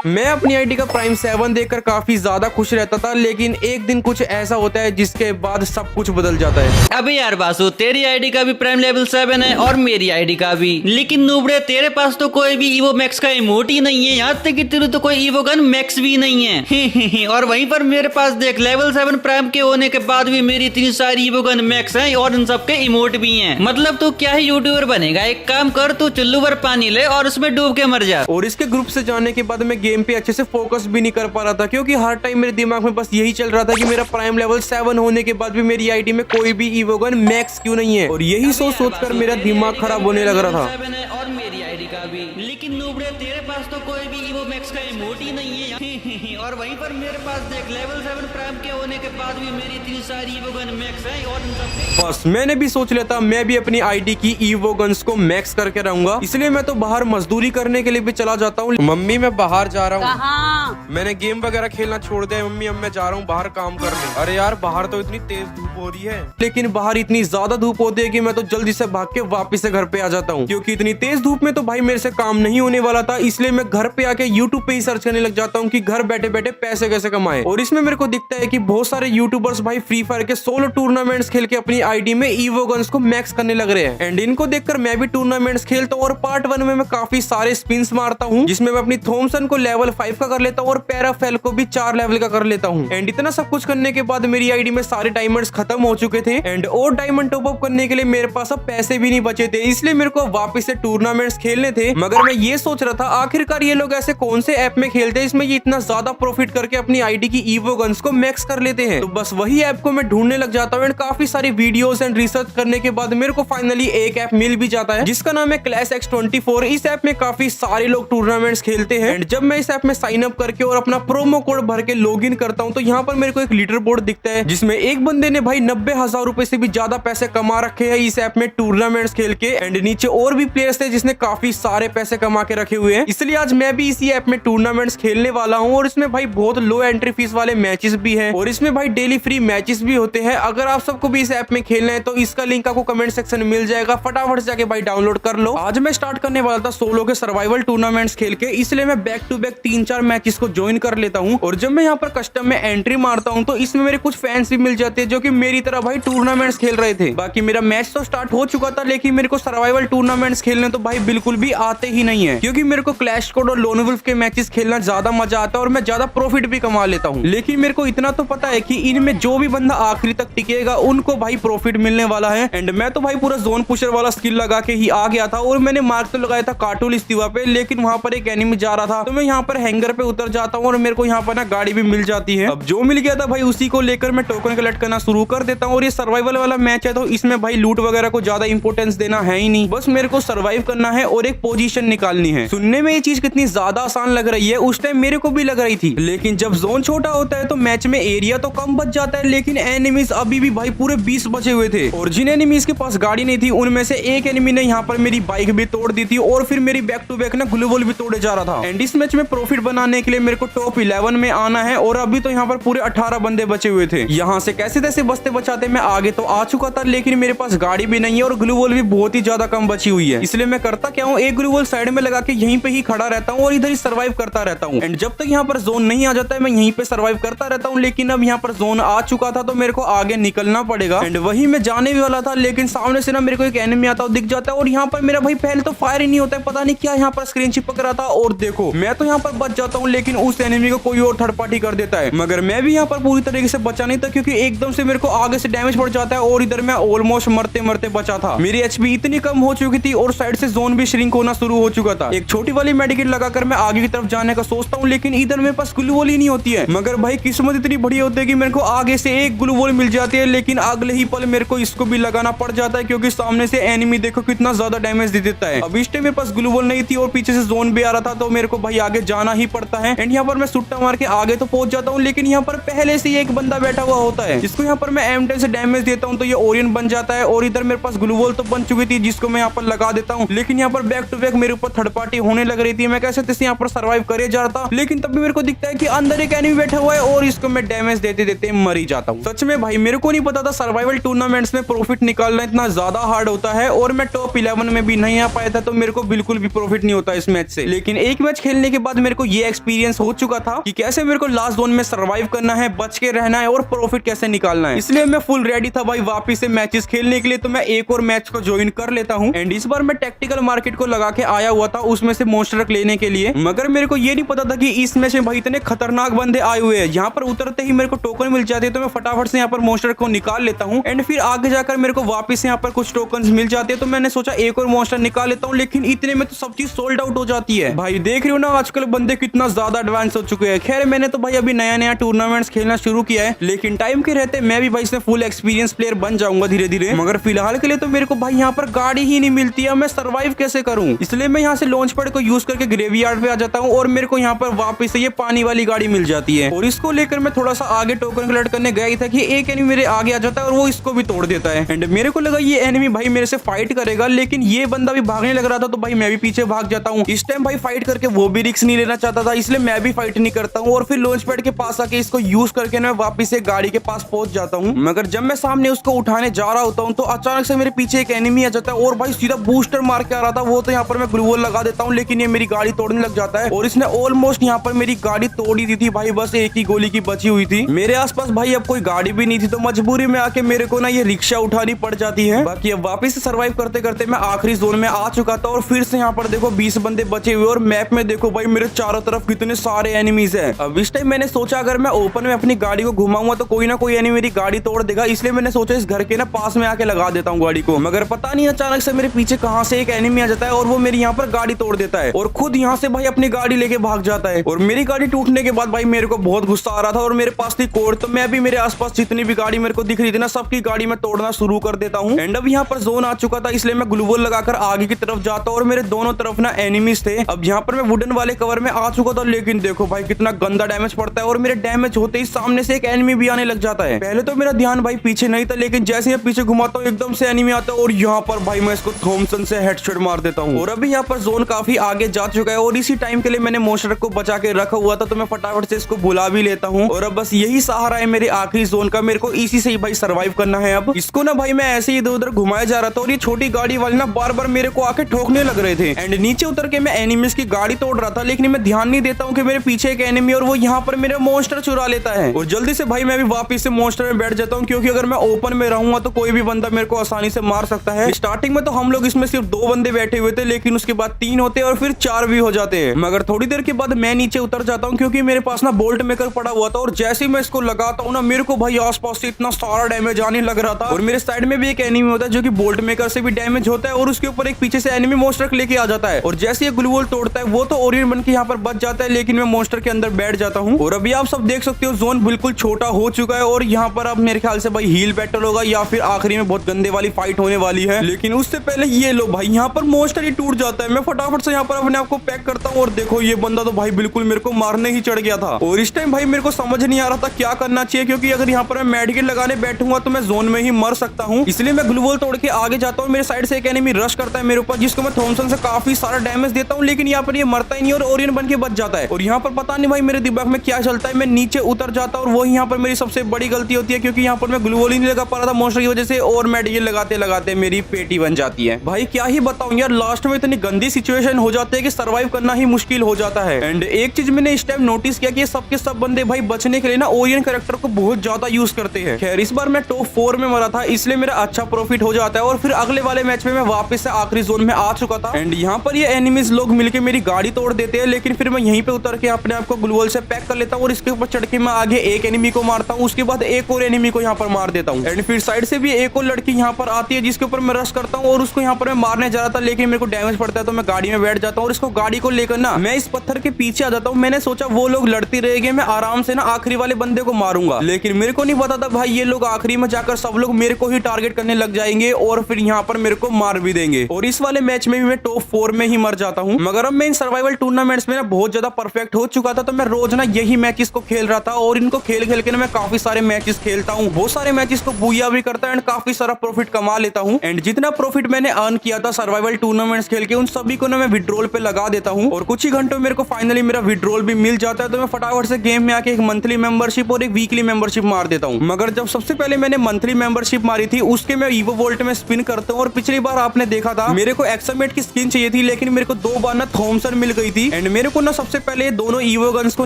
मैं अपनी आईडी का प्राइम 7 देखकर काफी ज्यादा खुश रहता था, लेकिन एक दिन कुछ ऐसा होता है जिसके बाद सब कुछ बदल जाता है। अबे यार बासु, तेरी आईडी का भी प्राइम लेवल 7 है और मेरी आईडी का भी, लेकिन नूबड़े तेरे पास तो कोई भी ईवो मैक्स का इमोट ही नहीं है। यहाँ तक कि तेरे तो कोई ईवो गन मैक्स भी नहीं है। और वहीं पर मेरे पास देख, लेवल 7 प्राइम के होने के बाद भी मेरी इतनी सारी ईवो गन मैक्स है और इन सबके इमोट भी हैं। मतलब तू क्या ही यूट्यूबर बनेगा। एक काम कर, तू चुल्लू पर पानी ले और उसमें डूब के मर जा। और इसके ग्रुप से जाने के बाद मैं गेम पे अच्छे से फोकस भी नहीं कर पा रहा था, क्योंकि हर टाइम मेरे दिमाग में बस यही चल रहा था कि मेरा प्राइम लेवल 7 होने के बाद भी मेरी आईडी में कोई भी ईवो गन मैक्स क्यों नहीं है। और यही सोच कर मेरा दिमाग खराब होने लग रहा था। 7 है और मेरी आईडी का भी, लेकिन नूबड़े तेरे पास तो कोई भी ईवो मैक्स का इमोट ही नहीं है। और वहीं पर मेरे पास देख, लेवल 7 प्राइम के होने के बाद भी मेरी इतनी सारी ईवो गन मैक्स है और इन सबके। बस मैंने भी सोच लिया था मैं भी अपनी आईडी की ईवो गन्स को मैक्स करके रहूंगा, इसलिए मैं तो बाहर मजदूरी करने के लिए भी चला जाता हूँ। मम्मी मैं बाहर जा रहा हूँ, मैंने गेम वगैरह खेलना छोड़ दिया मम्मी, अब मैं जा रहा हूँ बाहर काम करने। अरे यार बाहर तो इतनी तेज धूप हो रही है, लेकिन बाहर इतनी ज्यादा धूप होती है कि मैं तो जल्दी से भाग के वापस से घर पे आ जाता हूँ, क्योंकि इतनी तेज धूप में तो भाई मेरे से काम नहीं होने वाला था। इसलिए मैं घर पे आके यूट्यूब पे ही सर्च करने लग जाता हूँ कि घर बैठे बैठे पैसे कैसे कमाए। और इसमें मेरे को दिखता है कि बहुत सारे यूट्यूबर्स भाई फ्री फायर के सोलो टूर्नामेंट्स खेल के अपनी आईडी में ईवो गन्स को मैक्स करने लग रहे हैं। एंड इनको देखकर मैं भी टूर्नामेंट्स खेलता हूँ और पार्ट 1 में मैं काफी सारे स्पिन्स मारता हूँ, जिसमें मैं अपनी थॉमसन को लेवल 5 का कर लेता हूँ और पैराफेल को भी 4 लेवल का कर लेता हूँ। एंड इतना सब कुछ करने के बाद मेरी आईडी में सारे डायमंड्स खत्म हो चुके थे एंड और डायमंड टॉप अप करने के लिए मेरे पास अब पैसे भी नहीं बचे थे, इसलिए मेरे को वापस से टूर्नामेंट्स खेलने थे। मगर मैं ये सोच रहा था आखिरकार ये लोग ऐसे कौन से ऐप में खेलते हैं इसमें ये इतना ज्यादा प्रॉफिट करके अपनी आईडी की ईवो गन्स को मैक्स कर लेते हैं। तो बस वही ऐप को मैं ढूंढने लग जाता हूँ एंड काफी सारी वीडियोस एंड रिसर्च करने के बाद मेरे को फाइनली एक ऐप मिल भी जाता है जिसका नाम है क्लैश X24। इस ऐप में काफी सारे लोग टूर्नामेंट्स खेलते हैं एंड जब मैं इस ऐप में साइन अप करके और अपना प्रोमो कोड भर के लॉग इन करता हूँ तो यहाँ पर मेरे को एक लीडर बोर्ड दिखता है, जिसमें एक बंदे ने भाई 90,000 रुपए से भी ज्यादा पैसे कमा रखे हैं इस ऐप में टूर्नामेंट्स खेल के। एंड नीचे और भी प्लेयर्स थे जिसने काफी सारे पैसे कमा के रखे हुए हैं, इसलिए आज मैं भी इसी ऐप में टूर्नामेंट्स खेलने वाला हूँ। और इसमें भाई बहुत लो एंट्री फीस वाले मैचेस भी है और इसमें भाई डेली फ्री मैचेस भी होते हैं। अगर आप सबको भी इस ऐप में खेलना है तो इसका लिंक आपको कमेंट सेक्शन में मिल जाएगा, फटाफट से जाके भाई डाउनलोड कर लो। आज मैं स्टार्ट करने वाला था सोलो के सर्वाइवल टूर्नामेंट्स खेल के, इसलिए मैं बैक टू बैक 3-4 मैचेस को ज्वाइन कर लेता हूँ। और जब मैं यहाँ पर कस्टम में एंट्री मारता हूँ तो इसमें मेरे कुछ फैंस भी मिल जाते हैं जो कि मेरी तरह भाई टूर्नामेंट्स खेल रहे थे। बाकी मेरा मैच तो स्टार्ट हो चुका था, लेकिन मेरे को सर्वाइवल टूर्नामेंट्स खेलने तो भाई बिल्कुल भी आते ही नहीं है, क्योंकि मेरे को क्लैश स्क्वाड और लोन वुल्फ के मैचेस खेलना ज्यादा मजा आता है और मैं ज्यादा प्रॉफिट भी कमा लेता हूँ। लेकिन मेरे को इतना तो पता है कि इनमें जो भी बंदा आखिरी तक टिकेगा उनको भाई प्रॉफिट मिलने वाला है। एंड मैं तो भाई पूरा जोन पुशर वाला स्किल लगा के ही आ गया था और मैंने मार्क तो लगाया था कार्टूल इस्तीवा पे, लेकिन वहां पर एक एनिमी जा रहा था तो मैं यहाँ पर हैंगर पे उतर जाता हूँ और मेरे को यहाँ पर ना गाड़ी भी मिल जाती है। अब जो मिल गया था भाई उसी को लेकर मैं टोकन कलेक्ट करना शुरू कर देता हूँ। और ये सर्वाइवल वाला मैच है तो इसमें भाई लूट वगैरह को ज्यादा इंपोर्टेंस देना है ही नहीं, बस मेरे को सर्वाइव करना है और एक पोजीशन निकालनी है। सुनने में ये चीज कितनी ज्यादा आसान लग रही है, उस टाइम मेरे को भी लग रही थी, लेकिन जब जोन छोटा होता है तो मैच में एरिया तो कम बच जाता है, लेकिन एनिमीज अभी भी भाई पूरे 20 बचे हुए थे। और जिन एनिमीज के पास गाड़ी नहीं थी उनमें से एक एनिमी ने यहाँ पर मेरी बाइक भी तोड़ दी थी और फिर मेरी बैक टू बैक ना ग्लू वॉल भी तोड़े जा रहा था। एंड इस मैच में प्रॉफिट बनाने के लिए मेरे को टॉप 11 में आना है और अभी तो यहाँ पर पूरे 18 बंदे बचे हुए थे। यहाँ से कैसे तैसे बचते बचाते मैं आगे तो आ चुका था, लेकिन मेरे पास गाड़ी भी नहीं है और ग्लू वॉल भी बहुत ही ज्यादा कम बची हुई है। इसलिए मैं करता क्या हूँ, एक ग्लू वॉल साइड में लगा के यहीं पे ही खड़ा रहता हूँ और इधर ही सर्वाइव करता रहता हूँ। एंड जब तक यहाँ पर जोन नहीं आ जाता है मैं यहीं पे सर्वाइव करता रहता हूँ, लेकिन अब यहाँ पर जोन आ चुका था तो मेरे को आगे निकलना पड़ेगा। एंड वही मैं जाने भी वाला था, लेकिन सामने से ना मेरे को एक एनिमी आता दिख जाता है और यहाँ पर मेरा भाई पहले तो फायर ही नहीं होता है, पता नहीं क्या यहाँ पर स्क्रीन चिपक रहा था। और देखो मैं तो यहाँ पर बच जाता हूँ, लेकिन उस एनिमी को कोई और थर्ड पार्टी कर देता है। मगर मैं भी यहाँ पर पूरी तरीके से बचा नहीं था, क्योंकि एकदम से मेरे को आगे से डैमेज पड़ जाता है और इधर मैं ऑलमोस्ट मरते मरते बचा था। मेरी एचपी इतनी कम हो चुकी थी और साइड से जोन भी श्रिंक होना शुरू हो चुका था। एक छोटी वाली मेडिकेट लगाकर मैं आगे की तरफ जाने का सोचता हूँ, लेकिन इधर मेरे पास ग्लू वॉल ही नहीं होती है। मगर भाई किस्मत इतनी बढ़िया होती है कि मेरे को आगे से एक ग्लू वॉल मिल जाती है, लेकिन अगले ही पल मेरे को इसको भी लगाना पड़ जाता है, क्योंकि सामने से एनिमी देखो कितना ज्यादा डैमेज दे देता है। अब इस टाइम मेरे पास ग्लू वॉल नहीं थी और पीछे से जोन भी आ रहा था, तो मेरे को भाई आगे जाना ही पड़ता है। एंड यहाँ पर मैं सुट्टा मार के आगे तो पहुंच जाता हूँ, लेकिन यहाँ पर पहले से एक बंदा बैठा हुआ होता है, जिसको यहाँ पर मैं M10 से डैमेज देता हूँ तो ये ओरियन बन जाता है। और इधर मेरे पास ग्लू वॉल तो बन चुकी थी जिसको मैं यहाँ पर लगा देता हूँ, लेकिन यहाँ पर बैक टू बैक मेरे ऊपर थर्ड पार्टी होने लग रही थी। मैं कैसे तैसे यहाँ पर सर्वाइव करे जा रहा था, लेकिन तब भी मेरे को दिखता है कि अंदर एक एनिमी बैठा हुआ है और इसको मैं डैमेज देते देते मर ही जाता हूँ। सच में भाई मेरे को नहीं पता था सर्वाइवल टूर्नामेंट्स में प्रॉफिट निकालना इतना ज्यादा हार्ड होता है, और मैं टॉप 11 में भी नहीं आ पाया था, तो मेरे को बिल्कुल भी प्रॉफिट नहीं होता इस मैच से। लेकिन एक मैच खेलने के बाद मेरे को ये एक्सपीरियंस एक्सपीरियंस हो चुका था कि कैसे मेरे को लास्ट जोन में सर्वाइव करना है, बच के रहना है और प्रॉफिट कैसे निकालना है। इसलिए मैं फुल रेडी था भाई वापिस से मैचेस खेलने के लिए। तो मैं एक और मैच को ज्वाइन कर लेता हूँ। एंड इस बार मैं टैक्टिकल मार्केट को लगा के आया हुआ था उसमें से मोस्टर लेने के लिए, मगर मेरे को ये नहीं पता था कि इस मैच में भाई इतने खतरनाक बंदे आए हुए हैं। यहाँ पर उतरते ही मेरे को टोकन मिल जाते हैं, तो मैं फटाफट से यहाँ पर मोस्टर को निकाल लेता हूँ। एंड फिर आगे जाकर मेरे को वापस यहाँ पर कुछ टोकन मिल जाते हैं, तो मैंने सोचा एक और मोस्टर निकाल लेता हूँ। लेकिन इतने में तो सब चीज सोल्ड आउट हो जाती है। भाई देख रहे हो ना आजकल बंदे कितना ज्यादा एडवांस हो चुके हैं। खैर मैंने तो भाई अभी नया नया टूर्नामेंट्स खेलना शुरू किया है, लेकिन टाइम के रहते मैं भी भाई इसमें फुल एक्सपीरियंस प्लेयर बन जाऊंगा धीरे धीरे। मगर फिलहाल के लिए तो मेरे को भाई यहाँ पर गाड़ी ही नहीं मिलती है, मैं सर्वाइव कैसे करूँ। इसलिए मैं यहाँ से लॉन्च पैड को यूज करके ग्रेवयार्ड पे आ जाता हूँ और मेरे को यहाँ पर वापस से ये पानी वाली गाड़ी मिल जाती है। और इसको लेकर मैं थोड़ा सा आगे टोकन कलेक्ट करने गया था कि एक एनिमी मेरे आगे आ जाता है और वो इसको भी तोड़ देता है। एंड मेरे को लगा ये एनिमी भाई मेरे से फाइट करेगा, लेकिन ये बंदा भी भागने लग रहा था, तो भाई मैं भी पीछे भाग जाता हूँ। इस टाइम भाई फाइट करके वो भी रिस्क नहीं लेना चाहता था, इसलिए मैं भी फाइट नहीं करता हूँ। और फिर लॉन्च पैड के पास आके इसको यूज करके मैं वापस से गाड़ी के पास पहुंच जाता हूँ। मगर जब मैं सामने उसको उठाने जा रहा होता हूँ तो अचानक से मेरे पीछे एक एनिमी आ जाता है और भाई सीधा बूस्टर मार के आ रहा था वो। तो यहाँ पर मैं ग्लू वॉल लगा देता हूँ, लेकिन ये मेरी गाड़ी तोड़ने लग जाता है और इसने ऑलमोस्ट यहाँ पर मेरी गाड़ी तोड़ दी थी भाई। बस एक ही गोली की बची हुई थी। मेरे आसपास भाई अब कोई गाड़ी भी नहीं थी, तो मजबूरी में आके मेरे को ना ये रिक्शा उठानी पड़ जाती है। बाकी अब वापस से सर्वाइव करते करते मैं आखिरी जोन में आ चुका था और फिर से यहाँ पर देखो 20 बंदे बचे हुए और मैप में देखो भाई मेरे चारों तरफ कितने सारे एनिमीज है। अब इस टाइम मैंने सोचा अगर मैं ओपन में अपनी गाड़ी को घुमाऊंगा तो कोई ना कोई एनिमी मेरी गाड़ी तोड़ देगा, इसलिए मैंने सोचा इस घर के ना पास में आके लगा देता हूँ गाड़ी को। मगर पता नहीं अचानक से मेरे पीछे कहाँ से एक एनिमी आ जाता है और वो मेरी यहाँ पर गाड़ी तोड़ देता है और खुद यहाँ से भाई अपनी गाड़ी लेके भाग जाता है। और मेरी गाड़ी टूटने के बाद भाई मेरे को बहुत गुस्सा आ रहा था और मेरे पास थी कोड, तो मैं भी मेरे आसपास जितनी भी गाड़ी मेरे को दिख रही थी ना सबकी गाड़ी में तोड़ना शुरू कर देता हूँ। एंड अब यहाँ पर जोन आ चुका था, इसलिए मैं ग्लू वॉल लगाकर आगे की तरफ जाता हूँ और मेरे दोनों तरफ ना एनिमीज थे। अब यहाँ पर मैं वुडन वाले कवर में आ चुका था, लेकिन देखो भाई कितना गंदा डैमेज पड़ता है और मेरे डैमेज होते ही सामने से एक एनिमी भी आने लग जाता है। पहले तो मेरा ध्यान भाई पीछे नहीं था, लेकिन जैसे मैं पीछे घुमाता हूँ एकदम से एनिमी आता है और यहाँ पर भाई मैं इसको थॉमसन से हेडशॉट मार देता हूँ। और अभी यहाँ पर जोन काफी आगे जा चुका है और इसी टाइम के लिए मैंने मोस्टर को बचा के रखा हुआ था, तो मैं फटाफट से इसको बुला भी लेता हूँ। और अब बस यही सहारा है मेरे आखिरी जोन का, मेरे को इसी से ही भाई सर्वाइव करना है। अब इसको ना भाई मैं ऐसे ही इधर उधर घुमाया जा रहा था और ये छोटी गाड़ी वाले ना बार बार मेरे को आके ठोकने लग रहे थे। एंड नीचे उतर के मैं एनिमीज की गाड़ी तोड़ रहा था, लेकिन मैं ध्यान नहीं देता हूँ कि मेरे पीछे एक एनिमी और वो यहाँ पर मेरा मोस्टर चुरा लेता है। और जल्दी से भाई मैं भी वापस से मोस्टर में बैठ जाता हूँ, क्योंकि अगर मैं ओपन में रहूंगा तो कोई भी बंदा मेरे को आसानी से मार सकता है। स्टार्टिंग में तो हम लोग इसमें सिर्फ 2 बंदे बैठे हुए थे, लेकिन उसके बाद 3 होते हैं और फिर 4 भी हो जाते हैं। मगर थोड़ी देर के बाद मैं नीचे उतर जाता हूँ, क्योंकि मेरे पास ना बोल्ट मेकर पड़ा हुआ था और जैसे ही मैं इसको लगाता हूँ ना मेरे को भाई आसपास से इतना सारा डैमेज आने लग रहा था। और मेरे साइड में भी एक एनिमी होता है जो कि बोल्ट मेकर से भी डैमेज होता है और उसके ऊपर एक पीछे से एनिमी मोस्टर लेके आ जाता है। और जैसे ये ग्लू वॉल तोड़ता है वो तो ओरियन बन के यहाँ पर बच जाता है, लेकिन मैं मोस्टर के अंदर बैठ जाता हूँ। और अभी आप सब देख सकते हो जोन बिल्कुल छोटा हो चुका है और यहाँ पर अब मेरे ख्याल से भाई हील बैटल होगा या फिर आखिरी में बहुत गंदे वाली फाइट होने वाली है। लेकिन उससे पहले ये लो भाई यहाँ पर मोस्टर ही टूट जाता है। मैं फटाफट से यहाँ पर अपने आप को पैक करता हूँ और देखो ये बंदा तो भाई बिल्कुल मेरे को मारने ही चढ़ गया था। और इस टाइम भाई मेरे को समझ नहीं आ रहा था क्या करना चाहिए, क्योंकि अगर यहाँ पर मैं मेडिकेट लगाने बैठूंगा तो मैं जोन में ही मर सकता हूँ। इसलिए मैं ग्लू वॉल तोड़ के आगे जाता हूँ। मेरे साइड से एक एनिमी रश करता है मेरे ऊपर, जिसको मैं थॉमसन से काफी सारा डैमेज देता हूँ, लेकिन यहाँ पर ये मरता ही नहीं और ओरियन बन के बच जाता है। और यहाँ पर पता नहीं भाई मेरे दिमाग में क्या चलता है, मैं नीचे उतर जाता हूँ और वो यहाँ पर मेरी सबसे बड़ी गलती होती है, क्योंकि यहाँ पर मैं ग्लू वॉल ही नहीं लगा पा रहा था मोस्टर की वजह से और मेडिकेट लगाते लगाते मेरी पेटी बन जाती है। भाई क्या ही बताऊं यार, लास्ट में इतनी गंदी सिचुएशन हो जाती है कि सर्वाइव करना ही मुश्किल हो जाता है। एंड एक चीज मैंने इस टाइम नोटिस किया कि सब के सब बंदे भाई बचने के लिए ना ओरियन कैरेक्टर को बहुत ज्यादा यूज करते हैं। खैर इस बार मैं टॉप 4 में मरा था, इसलिए मेरा अच्छा प्रॉफिट हो जाता है। और फिर अगले वाले मैच में मैं वापस से आखिरी जोन में आ चुका था एंड यहाँ पर ये एनिमीज लोग मिलकर मेरी गाड़ी तोड़ देते हैं, लेकिन फिर मैं यहीं पे उतर के अपने आप को ग्लू वॉल से पैक कर लेता हूँ और इसके ऊपर चढ़ के मैं आगे एक एनिमी को मारता हूँ, उसके बाद एक और एनिमी को यहाँ पर मार देता हूँ। एंड फिर साइड से भी एक और लड़की यहाँ पर आती है जिसके ऊपर मैं रश करता हूँ और उसको यहाँ पर मैं मारने जा रहा था, लेकिन मेरे को डैमेज पड़ता है तो मैं गाड़ी में बैठ जाता हूँ और इसको गाड़ी को लेकर ना मैं इस पत्थर के पीछे आ जाता हूँ। मैंने सोचा वो लोग लड़ती रहेंगे, मैं आराम से ना आखिरी वाले बंदे को मारूंगा, लेकिन मेरे को नहीं पता था भाई ये लोग आखिरी में जाकर सब लोग मेरे को ही टारगेट करने लग जाएंगे और फिर यहाँ पर मेरे को मार भी देंगे। और इस वाले मैच में भी मैं टॉप 4 में ही मर जाता हूँ। मगर अब मैं इन सर्वाइवल टूर्नामेंट्स में ना बहुत ज्यादा परफेक्ट हो चुका था, तो मैं रोज ना यही मैचेस को खेल रहा था और इनको खेल खेल के ना मैं काफी सारे मैचेस खेलता हूँ, बहुत सारे मैचेस को बुया भी करता है एंड काफी सारा प्रॉफिट कमा लेता हूँ। एंड जितना प्रॉफिट मैंने अर्न किया था सर्वाइवल टूर्नामेंट्स खेल के उन सभी को ना मैं विड्रॉल पे लगा देता हूँ और कुछ ही घंटों में मेरे को फाइनली मेरा विड्रॉल भी मिल जाता है। तो मैं फटाफट से गेम में आके एक मंथली मेंबरशिप और एक वीकली मेंबरशिप मार देता हूँ। मगर जब सबसे पहले मैंने मंथली मेंबरशिप मारी थी उसके मैं ईवो वोल्ट में स्पिन करता हूँ और पिछली बार आपने देखा था मेरे को एक्समेट की स्किन चाहिए थी, लेकिन मेरे को 2 बार ना थॉमसन मिल गई थी। एंड मेरे को ना सबसे पहले ये दोनों ईवो गन्स को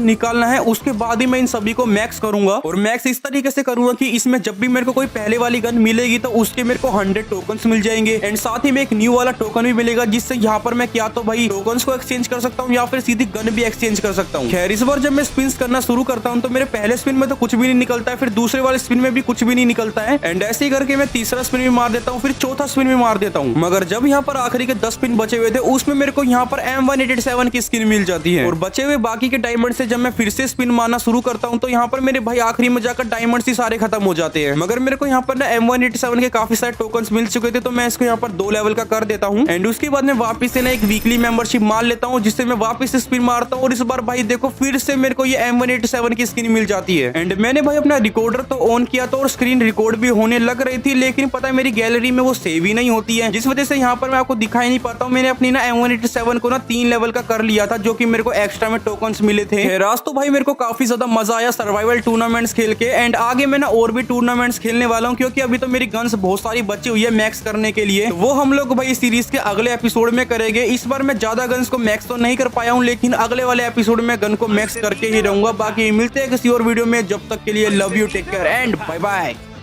निकालना है, उसके बाद ही मैं इन सभी को मैक्स करूंगा। और मैक्स इस तरीके से करूंगा कि इसमें जब भी मेरे को कोई पहले वाली गन मिलेगी तो उसके मेरे को 100 टोकन्स मिल जाएंगे एंड साथ ही में एक न्यू वाला टोकन भी मिलेगा, जिससे यहाँ पर मैं क्या तो भाई टोकन्स को एक्सचेंज कर सकता हूँ या फिर सीधी गन भी एक्सचेंज कर सकता हूँ। खैर इस बार जब मैं स्पिन करना शुरू करता हूँ तो मेरे पहले स्पिन में तो कुछ भी नहीं निकलता है, फिर दूसरे वाले स्पिन में भी कुछ भी नहीं निकलता है एंड ऐसे ही करके मैं तीसरा स्पिन भी मार देता हूँ, फिर चौथा स्पिन भी मार देता हूँ। मगर जब यहाँ पर आखिरी के 10 स्पिन बचे हुए थे उसमें मेरे को यहाँ पर M187 की स्किन मिल जाती है और बचे हुए बाकी के डायमंड से जब मैं फिर से स्पिन मारना शुरू करता हूँ तो यहाँ पर मेरे भाई आखिरी में जाकर डायमंड्स ही सारे खत्म हो जाते हैं। मगर मेरे को यहाँ पर ना M187 के काफी सारे टोकन्स मिल चुके थे तो मैं इसको यहाँ पर 2 लेवल का कर देता हूँ एंड उसके बाद मैं वापस से ना एक वीकली मेंबरशिप मार लेता हूँ, जिससे मैं वापस से स्पिन मारता हूँ और इस बार भाई देखो फिर से मेरे को ये M187 की स्किन मिल जाती है। एंड मैंने भाई अपना रिकॉर्डर तो ऑन किया था और स्क्रीन रिकॉर्ड भी होने लग रही थी, लेकिन पता है मेरी गैलरी में वो सेव ही नहीं होती है, जिस वजह से यहाँ पर मैं आपको दिखाई नहीं पाता हूँ। मैंने अपनी ना M187 को ना 3 लेवल का कर लिया था, जो कि मेरे को एक्स्ट्रा में टोकन्स मिले थे। राज तो भाई मेरे को काफी ज्यादा मजा आया सर्वाइवल टूर्नामेंट्स खेल के एंड आगे मैं ना और भी टूर्नामेंट्स खेलने वाला हूँ, क्योंकि अभी तो मेरी गन्स बहुत सारी बची हुई है मैक्स करने के लिए। वो हम लोग भाई सीरीज के अगले एपिसोड में करेंगे। इस बार मैं ज्यादा गन्स को मैक्स तो नहीं कर पाया हूँ, लेकिन अगले वाले एपिसोड में गन को मैक्स करके ही रहूंगा। बाकी मिलते हैं किसी और वीडियो में, जब तक के लिए love you, take care and bye bye.